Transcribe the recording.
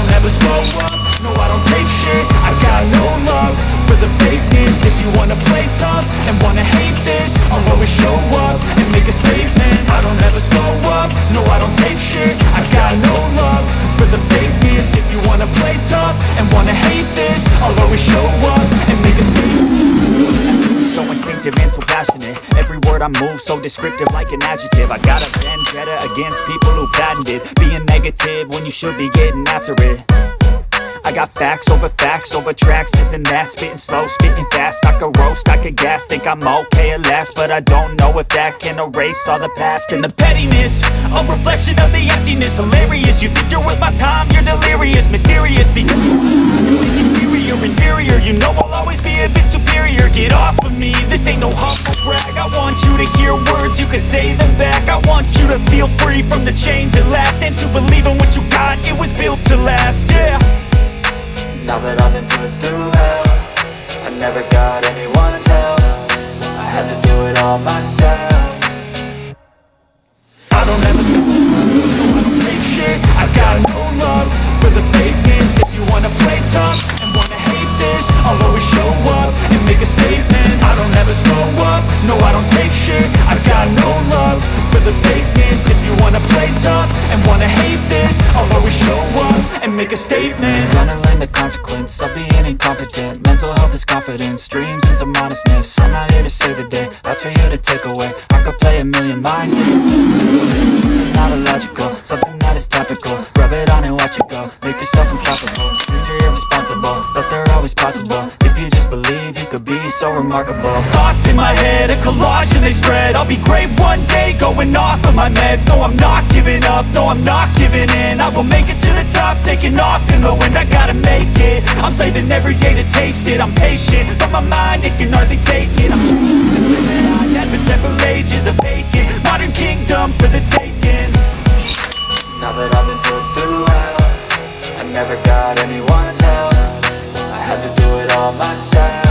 don't ever slow up, no I don't take shit. I got no love for the fakeness. If you wanna play tough and wanna hate this, I'll always show up and make a statement. I don't ever slow up, no I don't take shit. I got no love for the fakeness. If you wanna play tough and wanna hate this, I'll always show up and make a statement. So instinctive and so passionate, every word I move so descriptive like an adjective. I got a vendetta against people who patented being negative when you should be getting after it. I got facts over tracks, this and that. Spitting slow, spitting fast, I could roast, I could gas. Think I'm okay at last, but I don't know if that can erase all the past. And the pettiness, a reflection of the emptiness. Hilarious, you think you're worth my time, you're delirious. Mysterious, because you're inferior. You know I'll always be a bit superior. Get off of me, this ain't no humble brag. I want you to hear words, you can say them back. I want you to feel free from the chains at last, and to believe in what you got, it was built to last, yeah. Now that I've been put through hell, I never got anyone's help. I had to do it all myself. I don't ever no, I don't take shit. I got no love for the fakeness. If you wanna play tough and wanna hate this, I'll always show up and make a statement. I don't ever slow up, no I don't take shit. I got no love for the fakeness. If you wanna play tough and wanna hate this, I'll always show up and make a statement. Gonna learn the consequence of being incompetent. Mental health is confidence, dreams and some modestness. I'm not here to save the day, that's for you to take away. I could play a million mind games, not illogical, something that is topical. Rub it on and watch it go, make yourself unstoppable. Dreams are irresponsible, but they're always possible. If you just believe, you could be so remarkable. Thoughts in my head, a collage and they spread. I'll be great one day, going off of my meds. No, I'm not giving up, no, I'm not giving in. I will make it to the top, taking off in the wind. I gotta make it, I'm saving every day to taste it. I'm patient, but my mind, it can hardly take it. I'm living on for several ages of vacant modern kingdom for the taking. Now that I've been put through hell, I never got anyone's help. I had to do it all myself.